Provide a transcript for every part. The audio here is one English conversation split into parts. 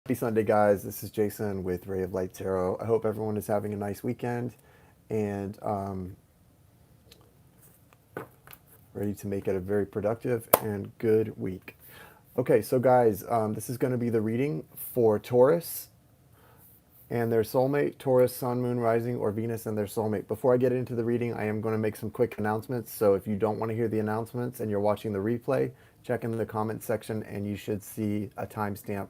Happy Sunday, guys. This is Jason with Ray of Light Tarot. I hope everyone is having a nice weekend and ready to make it a very productive and good week. Okay, so guys, this is going to be the reading for Taurus and their soulmate, Taurus, Sun, Moon, Rising, or Venus and their soulmate. Before I get into the reading, I am going to make some quick announcements. So if you don't want to hear the announcements and you're watching the replay, check in the comment section and you should see a timestamp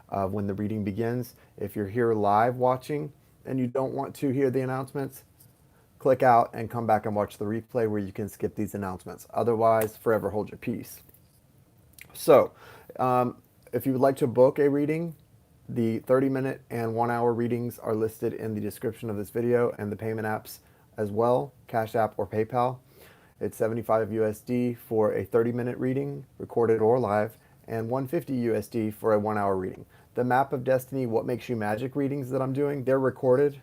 of when the reading begins. If you're here live watching and you don't want to hear the announcements, click out and come back and watch the replay where you can skip these announcements. Otherwise, forever hold your peace. So, if you would like to book a reading, the 30-minute and 1-hour readings are listed in the description of this video and the payment apps as well, Cash App or PayPal. It's 75 USD for a 30-minute reading, recorded or live, and 150 USD for a 1-hour reading. The Map of Destiny, What Makes You Magic readings that I'm doing, they're recorded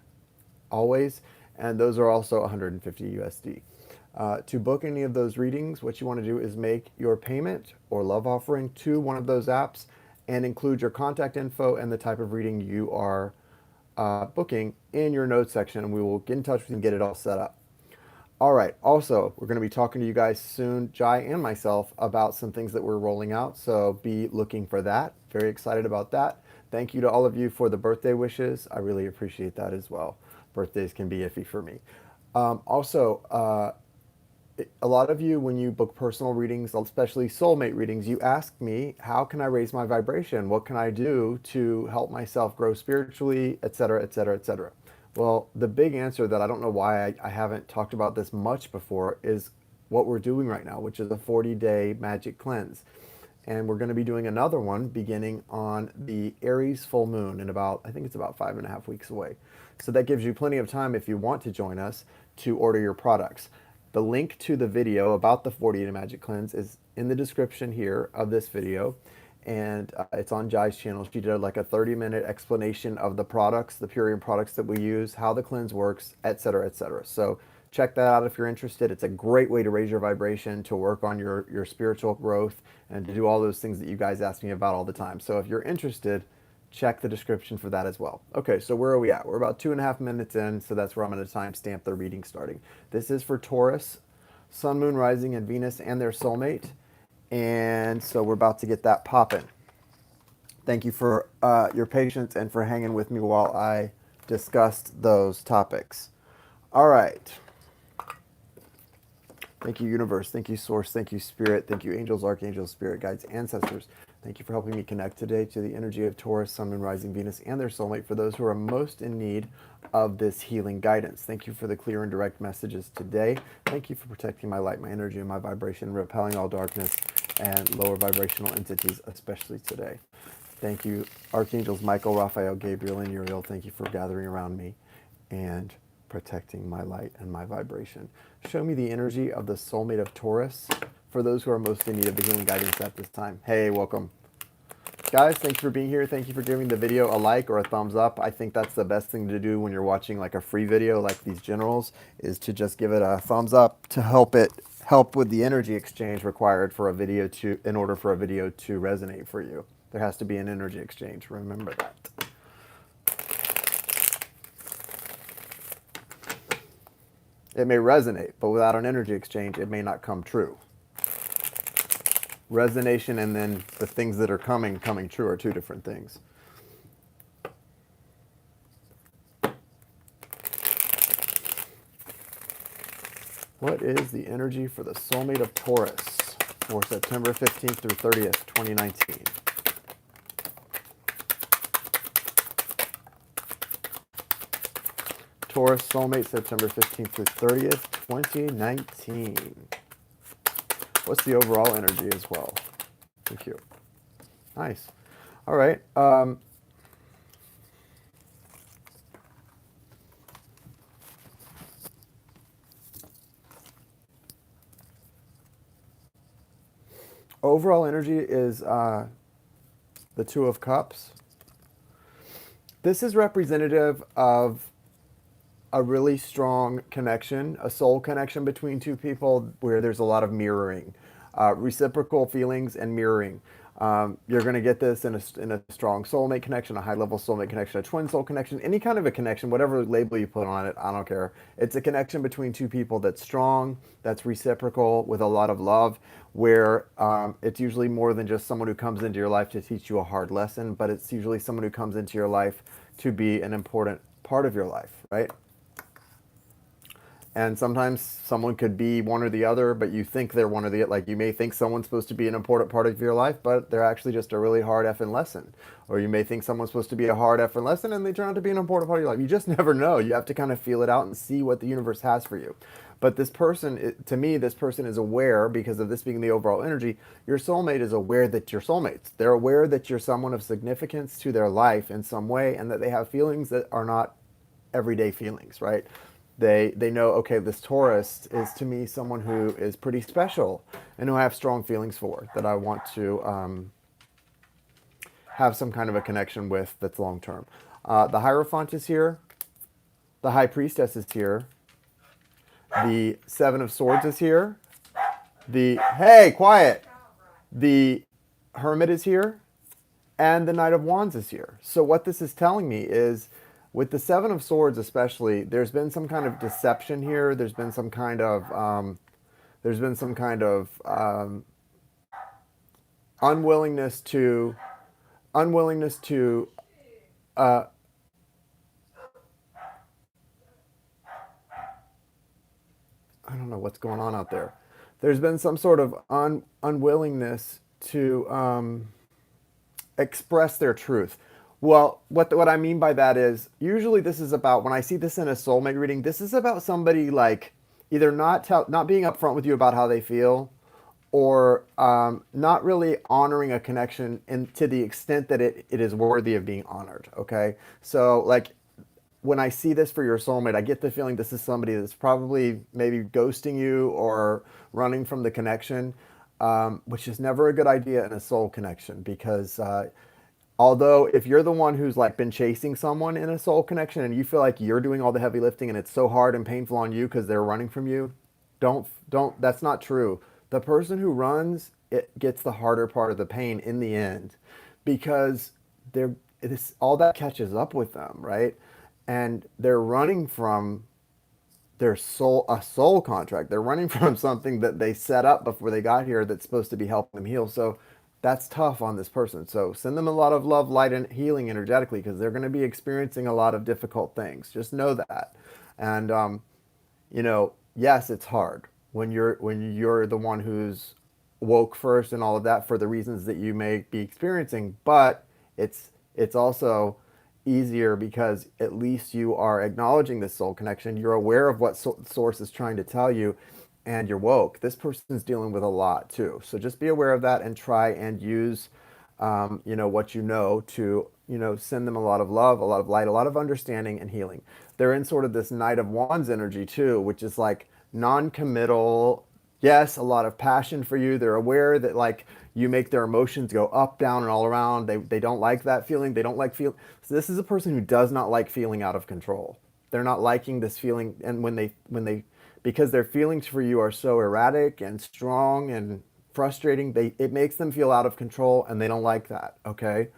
always, and those are also 150 USD. To book any of those readings, what you want to do is make your payment or love offering to one of those apps and include your contact info and the type of reading you are booking in your notes section, and we will get in touch with you and get it all set up. All right, also, we're going to be talking to you guys soon, Jai and myself, about some things that we're rolling out, so be looking for that. Very excited about that. Thank you to all of you for the birthday wishes. I really appreciate that as well. Birthdays can be iffy for me. A lot of you, when you book personal readings, especially soulmate readings, you ask me, how can I raise my vibration? What can I do to help myself grow spiritually, etc., etc., etc.? Well, the big answer that I don't know why I haven't talked about this much before is what we're doing right now, which is a 40-day magic cleanse. And we're going to be doing another one beginning on the Aries full moon in I think it's about 5.5 weeks away. So that gives you plenty of time, if you want to join us, to order your products. The link to the video about the 40-day magic cleanse is in the description here of this video. And it's on Jai's channel. She did like a 30-minute explanation of the products, the Purium products that we use, how the cleanse works, etc., etc. So check that out if you're interested. It's a great way to raise your vibration, to work on your spiritual growth, and to do all those things that you guys ask me about all the time. So if you're interested, check the description for that as well. Okay, so where are we at? We're about 2.5 minutes in, so that's where I'm going to timestamp the reading starting. This is for Taurus, Sun, Moon, Rising, and Venus and their soulmate. And so we're about to get that popping. Thank you for your patience and for hanging with me while I discussed those topics. All right. Thank you, Universe. Thank you, Source. Thank you, Spirit. Thank you, Angels, Archangels, Spirit Guides, Ancestors. Thank you for helping me connect today to the energy of Taurus, Sun, Moon, Rising, Venus, and their soulmate for those who are most in need of this healing guidance. Thank you for the clear and direct messages today. Thank you for protecting my light, my energy, and my vibration, repelling all darkness and lower vibrational entities, especially today. Thank you, Archangels Michael, Raphael, Gabriel, and Uriel. Thank you for gathering around me and protecting my light and my vibration. Show me the energy of the soulmate of Taurus for those who are most in need of the healing guidance at this time. Hey, welcome. Guys, thanks for being here. Thank you for giving the video a like or a thumbs up. I think that's the best thing to do when you're watching like a free video like these generals, is to just give it a thumbs up to help with the energy exchange required for a video in order for a video to resonate for you. There has to be an energy exchange. Remember that. It may resonate, but without an energy exchange, it may not come true. Resonation and then the things that are coming true are two different things. What is the energy for the soulmate of Taurus for September 15th through 30th, 2019? Taurus soulmate, September 15th through 30th, 2019. What's the overall energy as well? Thank you. Nice. All right. Overall energy is the Two of Cups. This is representative of a really strong connection, a soul connection between two people where there's a lot of mirroring, reciprocal feelings and mirroring. You're going to get this in a strong soulmate connection, a high level soulmate connection, a twin soul connection, any kind of a connection, whatever label you put on it, I don't care. It's a connection between two people that's strong, that's reciprocal, with a lot of love, where it's usually more than just someone who comes into your life to teach you a hard lesson, but it's usually someone who comes into your life to be an important part of your life, right? And sometimes someone could be one or the other, but you think they're one or the other. Like, you may think someone's supposed to be an important part of your life, but they're actually just a really hard effing lesson. Or you may think someone's supposed to be a hard effing lesson and they turn out to be an important part of your life. You just never know. You have to kind of feel it out and see what the universe has for you. But this person, to me, this person is aware, because of this being the overall energy, your soulmate is aware that you're soulmates. They're aware that you're someone of significance to their life in some way, and that they have feelings that are not everyday feelings, right? They know, okay, this Taurus is to me someone who is pretty special and who I have strong feelings for, that I want to have some kind of a connection with that's long term. The Hierophant is here. The High Priestess is here. The Seven of Swords is here. Hey, quiet! The Hermit is here. And the Knight of Wands is here. So what this is telling me is, with the Seven of Swords especially, there's been some kind of deception here. There's been some kind of unwillingness to uh, I don't know what's going on out there. There's been some sort of unwillingness to express their truth. Well, what I mean by that is, usually this is about, when I see this in a soulmate reading, this is about somebody, like, either not being upfront with you about how they feel, or not really honoring a connection to the extent that it is worthy of being honored. Okay, so, like, when I see this for your soulmate, I get the feeling this is somebody that's probably maybe ghosting you or running from the connection, which is never a good idea in a soul connection, because although if you're the one who's, like, been chasing someone in a soul connection and you feel like you're doing all the heavy lifting and it's so hard and painful on you because they're running from you, don't, that's not true. The person who runs, it gets the harder part of the pain in the end, because all that catches up with them, right? And they're running from a soul contract. They're running from something that they set up before they got here that's supposed to be helping them heal. So that's tough on this person. So send them a lot of love, light, and healing energetically, because they're going to be experiencing a lot of difficult things. Just know that. And yes, it's hard when you're the one who's woke first and all of that, for the reasons that you may be experiencing. But it's also easier because at least you are acknowledging this soul connection. You're aware of what source is trying to tell you, and you're woke. This person's dealing with a lot too. So just be aware of that and try and use, what you know to, send them a lot of love, a lot of light, a lot of understanding and healing. They're in sort of this Knight of Wands energy too, which is like non-committal. Yes, a lot of passion for you. They're aware that, like, you make their emotions go up, down, and all around. They don't like that feeling. They don't like feel. So this is a person who does not like feeling out of control. They're not liking this feeling, and when they because their feelings for you are so erratic and strong and frustrating, it makes them feel out of control, and they don't like that. Okay,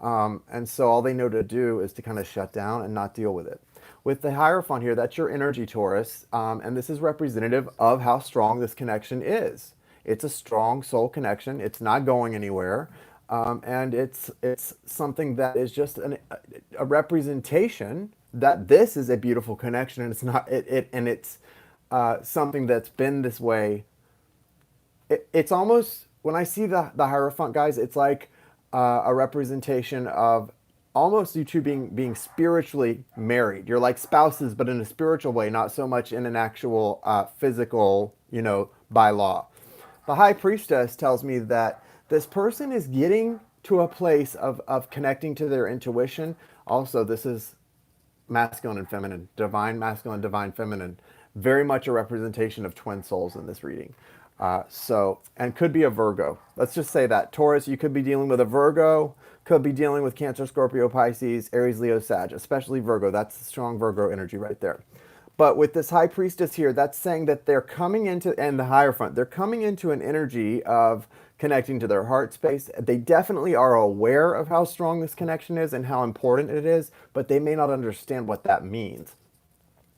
and so all they know to do is to kind of shut down and not deal with it. With the Hierophant here, that's your energy, Taurus, and this is representative of how strong this connection is. It's a strong soul connection. It's not going anywhere, and it's something that is just a representation that this is a beautiful connection, and it's not and it's something that's been this way. It's almost, when I see the Hierophant, guys, it's like a representation of almost you two being spiritually married. You're like spouses, but in a spiritual way, not so much in an actual physical, by law. The High Priestess tells me that this person is getting to a place of connecting to their intuition. Also, this is masculine and feminine, divine masculine, divine feminine. Very much a representation of twin souls in this reading. And could be a Virgo. Let's just say that. Taurus, you could be dealing with a Virgo, could be dealing with Cancer, Scorpio, Pisces, Aries, Leo, Sag, especially Virgo. That's strong Virgo energy right there. But with this High Priestess here, that's saying that they're coming into, and the Hierophant, they're coming into an energy of connecting to their heart space. They definitely are aware of how strong this connection is and how important it is, but they may not understand what that means.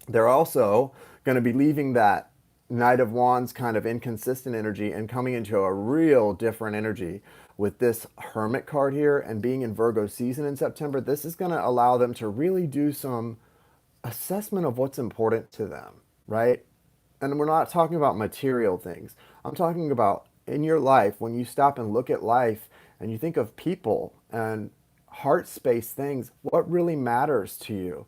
They're also going to be leaving that Knight of Wands kind of inconsistent energy and coming into a real different energy with this Hermit card here, and being in Virgo season in September. This is going to allow them to really do some assessment of what's important to them, right? And we're not talking about material things. I'm talking about in your life, when you stop and look at life and you think of people and heart space things, what really matters to you?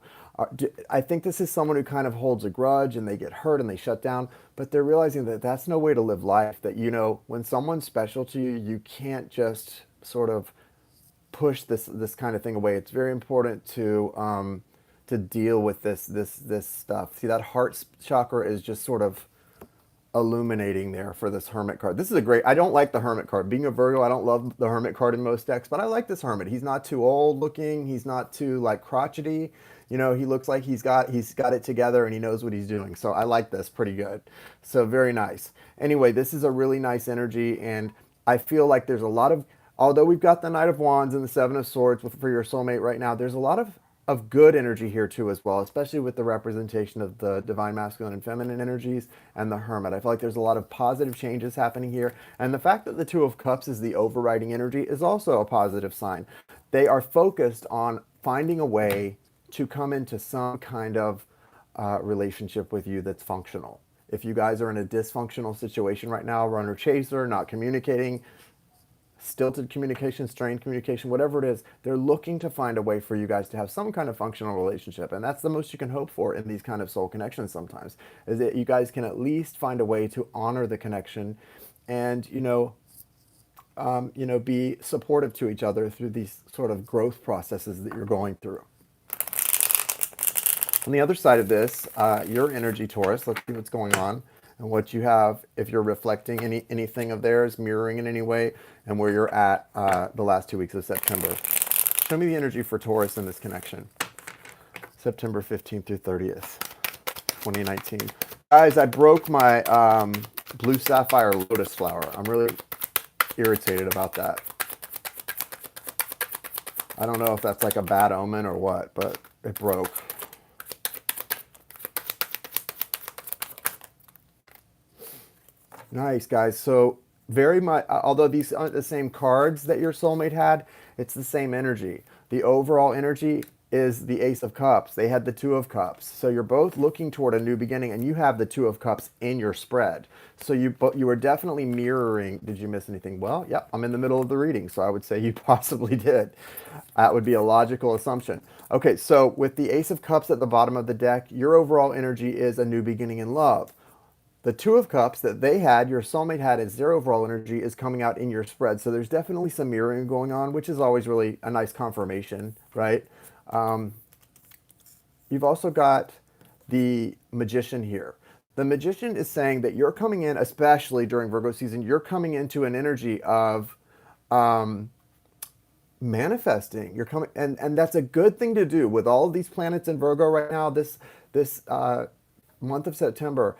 I think this is someone who kind of holds a grudge and they get hurt and they shut down, but they're realizing that that's no way to live life. That, you know, when someone's special to you, you can't just sort of push this kind of thing away. It's very important to deal with this stuff. See, that heart chakra is just sort of illuminating there for this Hermit card. This is a great, I don't like the Hermit card. Being a Virgo, I don't love the Hermit card in most decks, but I like this Hermit. He's not too old looking. He's not too like crotchety. You know, he looks like he's got it together and he knows what he's doing. So I like this pretty good. So very nice. Anyway, this is a really nice energy, and I feel like there's a lot of, although we've got the Knight of Wands and the Seven of Swords for your soulmate right now, there's a lot of good energy here too as well, especially with the representation of the divine masculine and feminine energies and the Hermit. I feel like there's a lot of positive changes happening here, and the fact that the Two of Cups is the overriding energy is also a positive sign. They are focused on finding a way to come into some kind of relationship with you that's functional. If you guys are in a dysfunctional situation right now, runner chaser, not communicating, stilted communication, strained communication, whatever it is, they're looking to find a way for you guys to have some kind of functional relationship. And that's the most you can hope for in these kind of soul connections sometimes, is that you guys can at least find a way to honor the connection and, be supportive to each other through these sort of growth processes that you're going through. On the other side of this, your energy, Taurus, let's see what's going on and what you have, if you're reflecting anything of theirs, mirroring in any way, and where you're at the last 2 weeks of September. Show me the energy for Taurus in this connection. September 15th through 30th, 2019. Guys, I broke my blue sapphire lotus flower. I'm really irritated about that. I don't know if that's like a bad omen or what, but it broke. Nice, guys. So very much, although these aren't the same cards that your soulmate had, it's the same energy. The overall energy is the Ace of Cups. They had the Two of Cups. So you're both looking toward a new beginning, and you have the Two of Cups in your spread. So you were definitely mirroring. Did you miss anything? Well, yep, I'm in the middle of the reading, so I would say you possibly did. That would be a logical assumption. Okay, so with the Ace of Cups at the bottom of the deck, your overall energy is a new beginning in love. The Two of Cups that they had, your soulmate had as their overall energy, is coming out in your spread. So there's definitely some mirroring going on, which is always really a nice confirmation, right? You've also got the Magician here. The Magician is saying that you're coming in, especially during Virgo season, you're coming into an energy of manifesting. You're coming, and that's a good thing to do with all of these planets in Virgo right now. This month of September.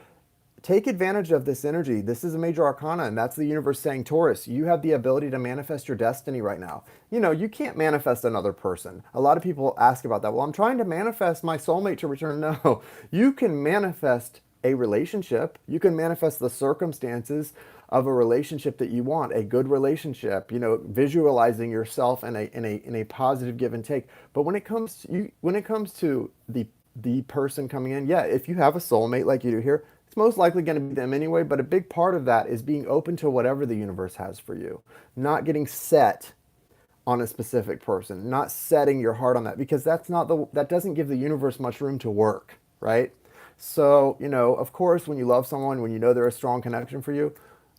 Take advantage of this energy. This is a major arcana, and that's the universe saying, Taurus, you have the ability to manifest your destiny right now. You know, you can't manifest another person. A lot of people ask about that. Well, I'm trying to manifest my soulmate to return. No, you can manifest a relationship. You can manifest the circumstances of a relationship that you want, a good relationship, you know, visualizing yourself in a positive give and take. But when it comes to the person coming in, yeah, if you have a soulmate like you do here, most likely going to be them anyway, but a big part of that is being open to whatever the universe has for you. Not getting set on a specific person, not setting your heart on that, because that doesn't give the universe much room to work, right? So, you know, of course, when you love someone, when you know they're a strong connection for you,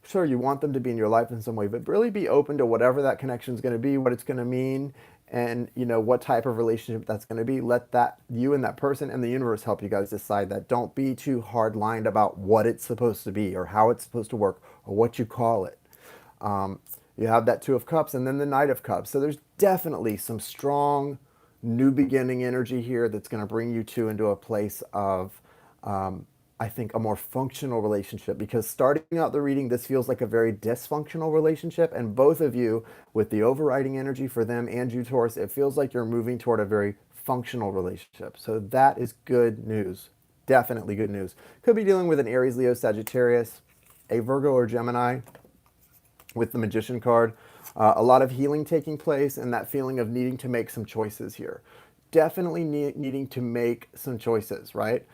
sure, you want them to be in your life in some way, but really be open to whatever that connection is going to be, what it's going to mean, and you know what type of relationship that's going to be. Let that, you and that person and the universe, help you guys decide that. Don't be too hard lined about what it's supposed to be or how it's supposed to work or what you call it. You have that Two of Cups and then the Knight of Cups. So there's definitely some strong new beginning energy here that's going to bring you two into a place of I think, a more functional relationship, because starting out the reading, this feels like a very dysfunctional relationship. And both of you, with the overriding energy for them and you, Taurus, it feels like you're moving toward a very functional relationship. So that is good news. Definitely good news. Could be dealing with an Aries, Leo, Sagittarius, a Virgo or Gemini with the Magician card. A lot of healing taking place, and that feeling of needing to make some choices here. Definitely needing to make some choices, right?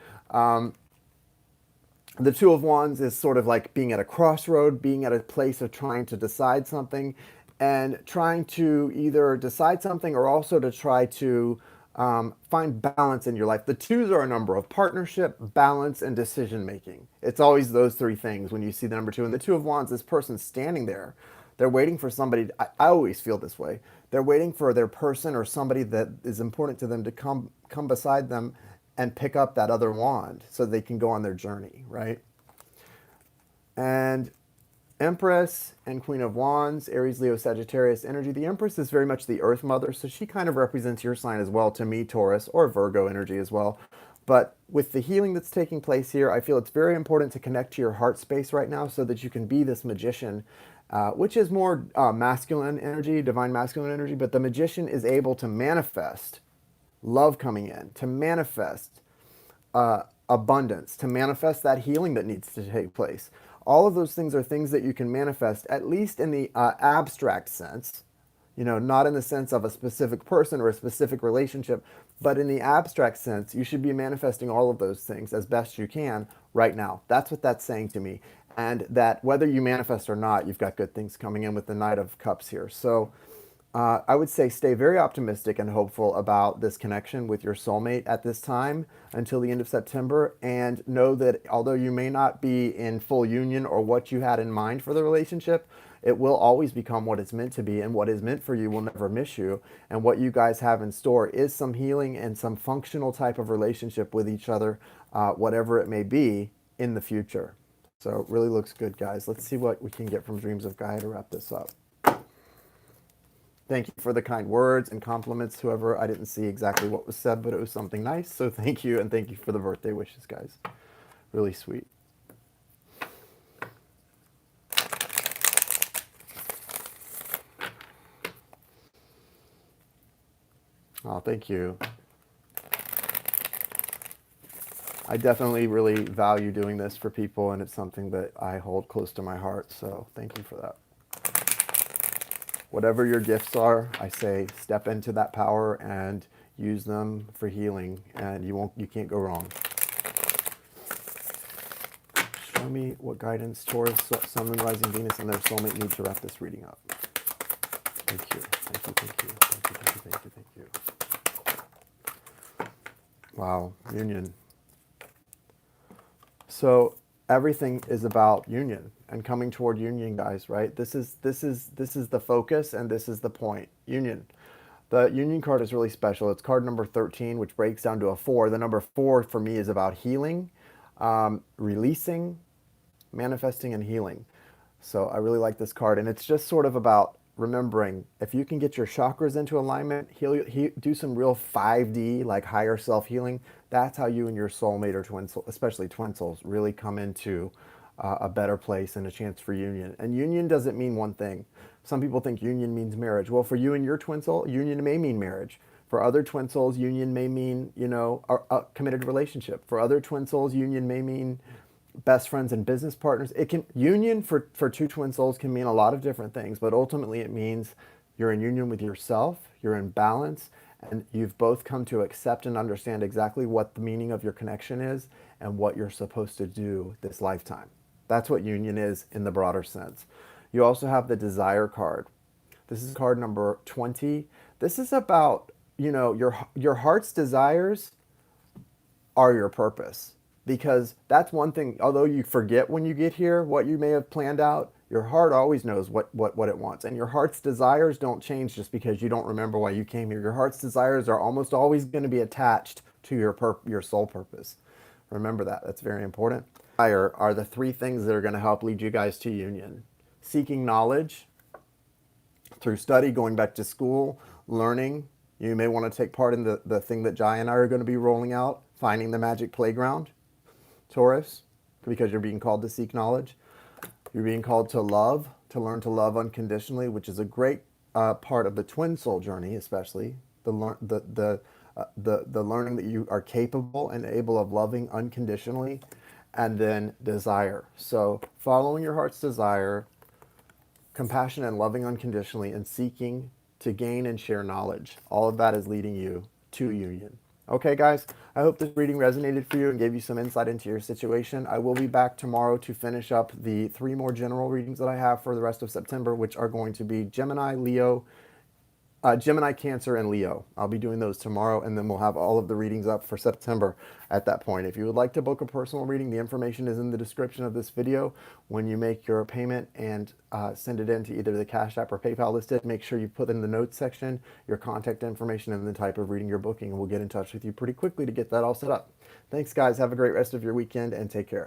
The Two of Wands is sort of like being at a crossroad, being at a place of trying to decide something, and trying to either decide something or also to try to find balance in your life. The twos are a number of partnership, balance, and decision making. It's always those three things when you see the number two. And the Two of Wands, this person standing there, they're waiting for somebody. I always feel this way. They're waiting for their person or somebody that is important to them to come beside them and pick up that other wand so they can go on their journey, right? And Empress and Queen of Wands, Aries, Leo, Sagittarius energy. The Empress is very much the Earth Mother, so she kind of represents your sign as well to me, Taurus, or Virgo energy as well. But with the healing that's taking place here, I feel it's very important to connect to your heart space right now so that you can be this magician, which is more masculine energy, divine masculine energy, but the magician is able to manifest love coming in, to manifest abundance, to manifest that healing that needs to take place. All of those things are things that you can manifest, at least in the abstract sense, not in the sense of a specific person or a specific relationship, but in the abstract sense, you should be manifesting all of those things as best you can right now. That's what that's saying to me. And that whether you manifest or not, you've got good things coming in with the Knight of Cups here. So I would say stay very optimistic and hopeful about this connection with your soulmate at this time until the end of September. And know that although you may not be in full union or what you had in mind for the relationship, it will always become what it's meant to be, and what is meant for you will never miss you. And what you guys have in store is some healing and some functional type of relationship with each other, whatever it may be in the future. So it really looks good, guys. Let's see what we can get from Dreams of Gaia to wrap this up. Thank you for the kind words and compliments, whoever. I didn't see exactly what was said, but it was something nice. So thank you, and thank you for the birthday wishes, guys. Really sweet. Oh, thank you. I definitely really value doing this for people, and it's something that I hold close to my heart. So thank you for that. Whatever your gifts are, I say step into that power and use them for healing, and you can't go wrong. Show me what guidance Taurus, Sun, Moon, Rising, Venus, and their soulmate need to wrap this reading up. Thank you, thank you, thank you, thank you, thank you, thank you, thank you. Wow, union. So everything is about union and coming toward union, guys, right? This is the focus, and this is the point. Union. The union card is really special. It's card number 13, which breaks down to a 4. The number 4 for me is about healing, releasing, manifesting, and healing. So I really like this card, and it's just sort of about remembering, if you can get your chakras into alignment, do some real 5D, like higher self healing. That's how you and your soulmate or twin soul, especially twin souls, really come into a better place and a chance for union. And union doesn't mean one thing. Some people think union means marriage. Well, for you and your twin soul, union may mean marriage. For other twin souls, union may mean, a committed relationship. For other twin souls, union may mean best friends and business partners. It can union for two twin souls can mean a lot of different things, but ultimately it means you're in union with yourself, you're in balance, and you've both come to accept and understand exactly what the meaning of your connection is and what you're supposed to do this lifetime. That's what union is in the broader sense. You also have the desire card. This is card number 20. This is about, your heart's desires are your purpose. Because that's one thing, although you forget when you get here what you may have planned out, your heart always knows what it wants. And your heart's desires don't change just because you don't remember why you came here. Your heart's desires are almost always going to be attached to your soul purpose. Remember that. That's very important. Desire are the 3 things that are going to help lead you guys to union. Seeking knowledge through study, going back to school, learning. You may want to take part in the thing that Jai and I are going to be rolling out, finding the magic playground. Taurus, because you're being called to seek knowledge. You're being called to love, to learn to love unconditionally, which is a great part of the twin soul journey, especially the learning that you are capable and able of loving unconditionally, and then desire. So following your heart's desire, compassion and loving unconditionally, and seeking to gain and share knowledge. All of that is leading you to union. Okay, guys, I hope this reading resonated for you and gave you some insight into your situation. I will be back tomorrow to finish up the 3 more general readings that I have for the rest of September, which are going to be Gemini, Leo, Gemini, Cancer, and Leo. I'll be doing those tomorrow, and then we'll have all of the readings up for September at that point. If you would like to book a personal reading, the information is in the description of this video. When you make your payment and send it in to either the Cash App or PayPal listed, make sure you put in the notes section your contact information and the type of reading you're booking, and we'll get in touch with you pretty quickly to get that all set up. Thanks, guys. Have a great rest of your weekend, and take care.